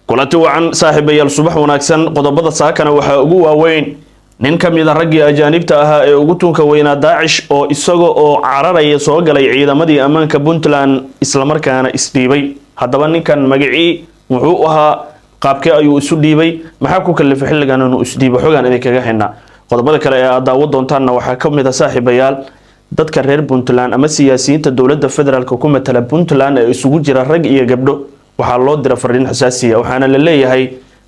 kulanti wacan saaxiibayaal subax wanaagsan qodobada saakana waxa ugu waaweyn nin kamid ah raggii ajaanibta ahaa ee ugu tunka weynaa Daacish oo isaga oo cararaya soo galay ciidamadii ammaanka Puntland isla markaana isdhiibay hadaba ninkan magacii wuxuu ahaa qaabkee ayuu isu dhiibay maxaa ku kalifay xilligan inuu isdhiibo xogaan idin kaga xidhnaa qodobada kale ee daawo doontaana waxa kamid ah saaxiibayaal dadka reer Puntland ama siyaasiyiinta dawladda federaalka ku matala Puntland ee isugu jira rag iyo gabdho waxaa loo diray fariin xasaasiya waxaana la leeyahay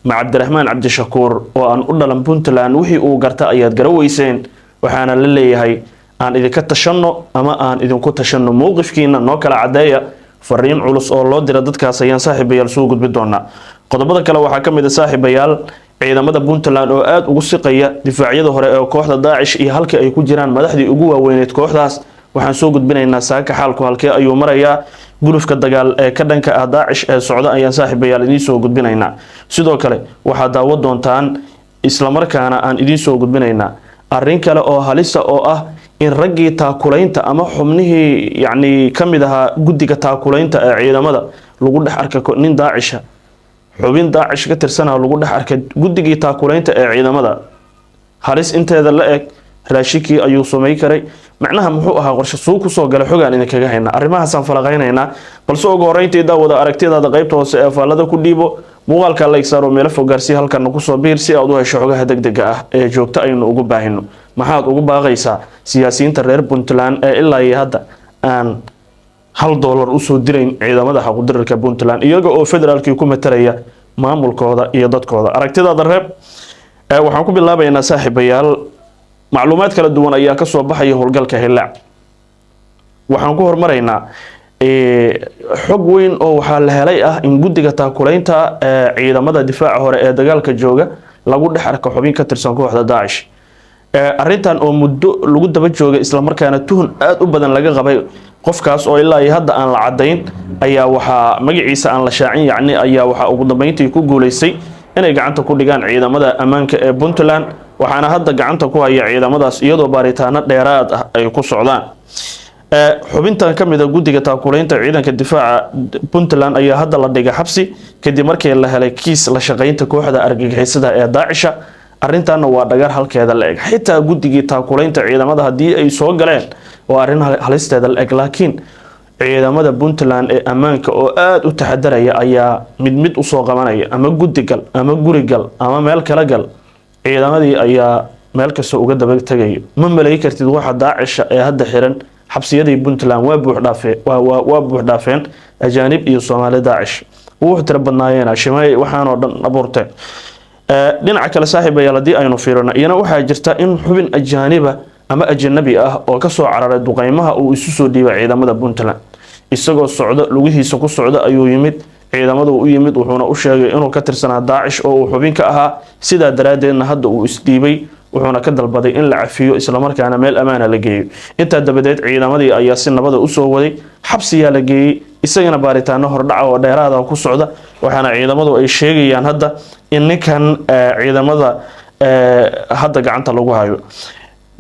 ma Cabdiraxmaan Cabdishakuur oo aan u dhalan Puntland wixii uu garta ayaad garaweyseen waxaana la leeyahay aan idinka tashano ama aan idinku tashano mowqifkiina noo kala cadeeya fariin culus oo loo diray dadkaas ayaan saaxiibayaal soo gudbi doonaa qodobada kale waxaa kamid ah saaxiibayaal ciidamada Puntland oo aad ugu siqaya difaacyada hore ee kooxda Daacish iyo halka ay ku jiraan madaxdii ugu waaweyneed kooxdaas waxaan soo gudbinaynaa saaka xaalku halkee ayuu marayaa gulufka dagaal ee ka dhanka ah Daacish ee socda ayaan saaxiibayaal idin soo gudbinaynaa sidoo kale waxa daawo doontaan isla markaana aan idin soo gudbinaynaa arrin kale oo halisa oo ah in raggii taakulaynta ama xubnihii yacni kamid ahaa guddiga taakulaynta ee ciidamada lagu dhex arko nin Daacish xubin Daacish ka tirsanaa lagu dhex arkay guddigii taakulaynta ee ciidamada halis inteeda la eg raashikii ayuu sumay karay macnaha muxuu ahaa qorshe soo ku soo galay xogaan idin kaga haynaa arrimahaas aan falaqaynaynaa balse ugu horeyntii daawada aragtidaada qaybta hoose ee faalada ku dhiibo muuqaalka like saaro meel fog gaarsi halkan ku soo biir si aad u hesho xogaha degdega ah ee joogta aynu ugu baahino maxaad ugu baaqaysaa siyaasiyiinta reer Puntland ee ilaa iyo hadda aan $1 u soo direyn ciidamada xaquudirka Puntland iyaga oo federaalkii ku matalaya maamulkooda iyo dadkooda aragtidaada reeb waxaan ku bilaabaynaa saaxiibayaal macluumaad kala duwan ayaa ka soo baxaya howlgalka Hillaac waxaan ku hormaraynaa xog weyn oo waxa la helay ah in guddiga taakulaynta ciidamada difaaca hore ee dagaalka jooga lagu dhex arko xubin ka tirsan kooxda Daacish arrintan oo muddo lagu daba joogay isla markaana tuhun aad u badan laga qabay qofkaas oo ilaa iyo hadda aan la cadeyn ayaa waxa magaciisa aan la shaacin yacni ayaa waxa ugu dambeyntii ku guuleysay inay gacanta ku dhigaan ciidamada ammaanka ee Puntland waxaana hadda gacanta ku haya ciidamadaas iyadoo baaritaano dheeraad ah ay ku socdaan xubintan kamid ah guddiga taakulaynta ciidanka difaaca Puntland ayaa hadda la dhigay xabsi kadib markii la helay kiis la shaqeynta kooxda argagixisada ee Daacish arrintan waa dhagar halkeeda la eg xitaa guddigii taakulaynta ciidamada hadii ay soo galeen waa arrin halisteeda la eg laakiin ciidamada Puntland ee ammaanka oo aad u taxadaraya ayaa mid u soo qabanaya ama guddigal ama gurigal ama meel kala gal ciidamadii ayaa meel kasta uga daba tagay ma malay kartid waxa Daacish ee hadda xiran xabsiyadii Puntland waa buux dhaafeen ajaanib iyo Soomaali Daacish wuxuu tira badnaayeen shimay waxaan oo dhan abuurtay dhinaca kale saaxiibayaal hadii aynu fiirino iyana waxa jirta in xubin ajaaniba ama ajnabi ah oo ka soo cararay duqeymaha uu isu soo dhiibay ciidamada Puntland isagoo socdo lugihiisa ku socdo ayuu yimid ciidamadu u yimid wuxuuna u sheegay inuu ka tirsanaa Daacish oo uu xubin ka ahaa sida daraadeedna hadda uu isdhiibay wuxuuna ka dalbaday in la cafiyo isla markaana meel amaana la geeyo inta dabadeed ciidamadii ayaa si nabad u soo waday xabsiga la geeyay isagana baaritaano hordhac oo dheeraad ah ku socda waxaana ciidamadu ay sheegayaan hadda in ninkan ciidamada hadda gacanta lagu hayo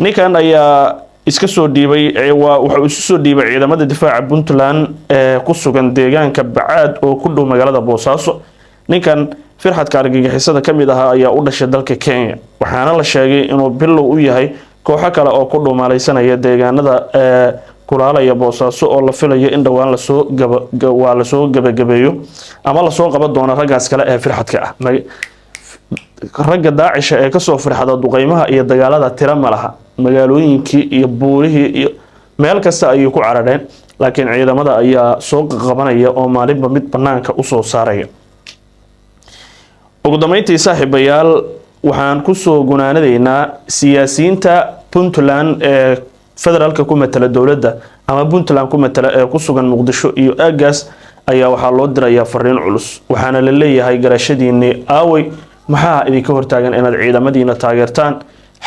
ninkan ayaa iska soo dhiibay waxa uu isu soo dhiibay ciidamada difaaca Puntland ee ku sugan deegaanka Bacaad oo ku dhow magaalada Boosaaso ninkan firxadka argagixisada kamid ah ayaa u dhashay dalka Kenya waxaana la sheegay inuu bilow u yahay kooxo kale oo ku dhuumalaysanaya deegaanada kulaalaya Boosaaso oo la filayo in dhawaan la soo gabagabeeyo ama la soo qaban doono raggaas kale ee firxadka ah ragga Daacish ee ka soo firxada duqeymaha iyo dagaalada tira malaha magaalooyinkii iyo buurihii iyo meel kasta ay ku carareen laakiin ciidamada ayaa soo qabanaya oo maalinba mid banaanka u soo saaraya ugu dambeyntii saaxiibayaal waxaan ku soo gunaanadeynaa siyaasiyiinta Puntland ee federaalka ku matala dawladda ama Puntland ku matala ee ku sugan Muqdisho iyo aagaas ayaa waxa loo dirayaa fariin culus waxaana la leeyahay garashadiinii aaway maxaa idinka hortaagan inaad ciidamadiina taageertaan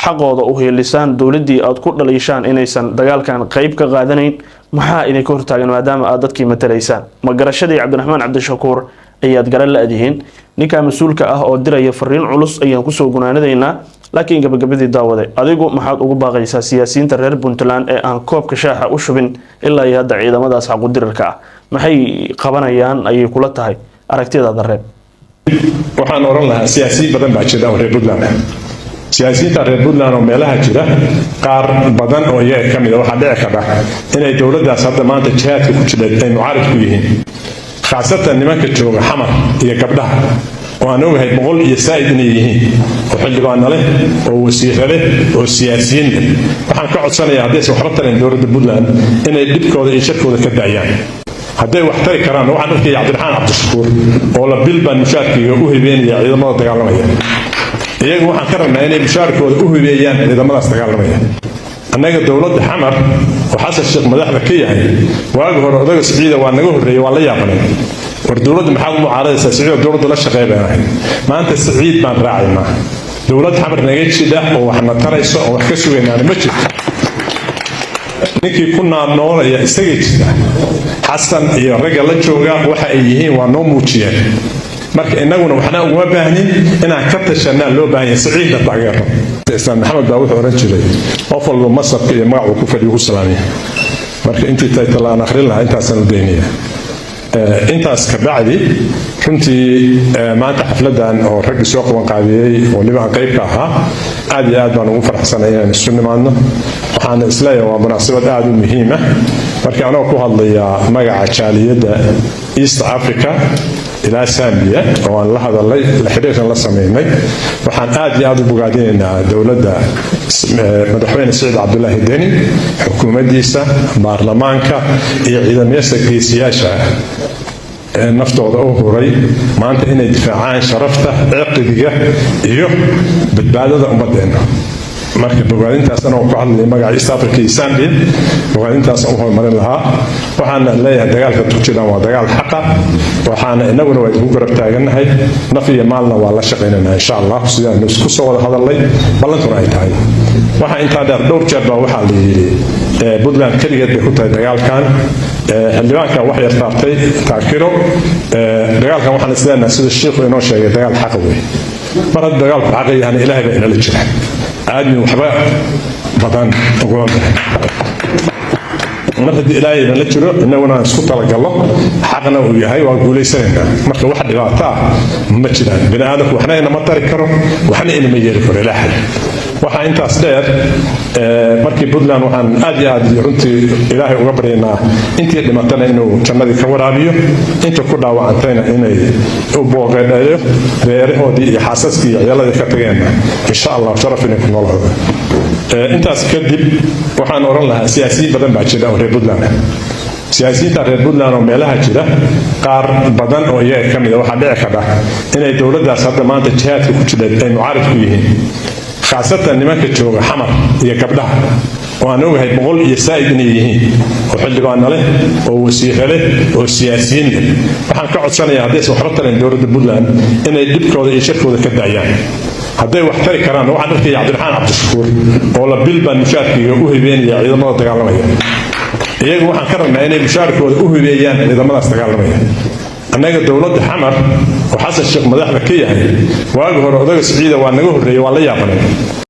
xaqooda u heelisaan dawladii aad ku dhaleyshaan inaysan dagaalkan qayb ka qaadanayn maxaa idinka hortaagan maadaama aad dadkii matalaysaan ma garashadii Cabdiraxmaan Cabdishakuur ayaad garan la adihiin ninka mas'uulka ah oo diraya fariin culus ayaan ku soo gunaanadeynaa laakiin gabagabadii daawade adigu maxaad ugu baaqaysaa siyaasiyiinta reer Puntland ee aan koobka shaaxa u shubin ilaa iyo hadda ciidamadaas xaq u dirarka ah maxay qabanayaan ayay kula tahay aragtidaada reeb waxaan oran lahaa siyaasiyiin badan baa jira oo reer Puntland siyaasiyiinta reer Puntland oo meelaha jira qaar badan oo iyaga ka mid ah waxaa dhici karta inay dowladdaas hadda maanta jihaadka ku jireen ay mucaarid ku yihiin khaasatan nimanka jooga xamar iyo gabdhaha oo aan ogahay boqol iyo saa'id inay yihiin oo xildhibaano leh oo wasiiro leh oo siyaasiyiin leh waxaan ka codsanayaa haddaysan waxba tarin dowladda Puntland inay dhibkooda iyo shirkooda ka daayaan hadday wax tari karaan waxaan arkay Cabdiraxmaan Cabdishakuur oo la bilbaan mushaarkiga u hibeynaya ciidamada dagaalamaya iyagu waxaan ka rabnaa inay mushaarkooda u hibeeyaan ciidamadaas dagaalamaya annaga dowladda xamar oo xasan sheekh madaxda ka yahay waagi hore odaga Siciida waa naga horreeyay waa la yaabanay war dowladda maxaa u mucaaradaysaa Siciida dowladda la shaqeynayay maanta Siciid baan raacaynaa dowlad xamar naga jida oo waxna tarayso oo wax ka sugaynaa ma jirto ninkii ku noolaya isaga jira xasan iyo ragga la jooga waxa ay yihiin waa noo muujiyeen marka inaguna waxna uga baahnin inaan ka tashanaa loo baahan Siciida taageero islaan maxamed baa wuxuu oran jiray qof walba masabka iyo magacu ku fadhiyo ku salaamay marka intii taytalaan akhrin lahaa intaasaan u deynaya intaas ka bacdi runtii maanta xafladan oo rag soo qaban qaadiyay oo liban qayb ka ahaa aad iyo aad baan ugu faraxsanahay inaan isu nimaadno waxaan isleeyahay waa munaasabad aad u muhiim ah marka anoo ku hadlaya magaca jaaliyadda East Africa ilaa Zambia oo aan la hadalay la xiriirkan la sameeynay waxaan aad iyo aad u bogaadinaynaa dowladda madaxweyne Saciid Cabdullaahi Deni xukuumaddiisa baarlamaanka iyo ciidamada geesiyaasha naftooda u huray maanta inay difaacaan sharafta ciqdiga iyo badbaadada ummadeena marka bogaadintaas anoo ku hadlay magaca East Africa iyo Zambia bogaadintaas u horumarin lahaa waxaan leeyahay dagaalka Turkidan waa dagaal xaq ah waxaan inaguna waa ugu garab taaganahay naf iyo maalna waa la shaqeynaynaa insha Allah sidaan isku soo wada hadalay ballantuna ay tahay waxa inta dheer dhowr jeer baa waxa la yiri Puntland kaligeed bay ku tahay dagaalkan xildhibaanka wax yar taabtay taakiro dagaalkan waxaan isleenahay sida sheekhu inoo sheegay dagaal xaq weey mar hadda dagaalku xaq yahay Ilaahay baa inala jira aadmi waxba badan ugu mar haddii Ilaahay inala jiro inaguna isku talagalno xaqna uu yahay waa guuleysanaynaa marka wax dhibaato ah ma jiraan bini aadamku waxna inama tari karo waxna inama yeeli karo Ilaahay waxa intaas dheer markii Puntland waxaan aad iyo aad runtii Ilaahay uga baryaynaa intii dhimatana inuu jannadii ka waraabiyo inta ku dhaawacantayna inay u booqeeyo reerahoodii iyo xaasaskii iyo ciyaaladii ka tageen insha Allah sharaf inay ku noolaado intaas kadib waxaan oran lahaa siyaasiyiin badan baa jira oo reer Puntland siyaasiyiinta reer Puntland oo meelaha jira qaar badan oo iyaga ka mid ah waxaa dhici karta inay dowladdaas hadda maanta jihaadka ku jireen ay mucaarid ku yihiin khaasatan nimanka jooga xamar iyo gabdhaha oo aan ogahay boqol iyo saa'id inay yihiin oo xildhibaano leh oo wasiiro leh oo siyaasiyiin leh waxaan ka codsanayaa haddaysan waxba tarin dowladda Puntland inay dhibkooda iyo shirkooda ka daayaan hadday wax tari karaan waxaan arkay Cabdiraxmaan Cabdishakuur oo la bilbaan mushaarkiga u hibeynaya ciidamada dagaalamaya iyagu waxaan ka rabnaa inay mushaarkooda u hibeeyaan ciidamadaas dagaalamaya annaga dowladda xamar oo xasan sheekh madaxda ka yahay waagi hore odaga Siciida waa naga horreeyay waa la yaabanay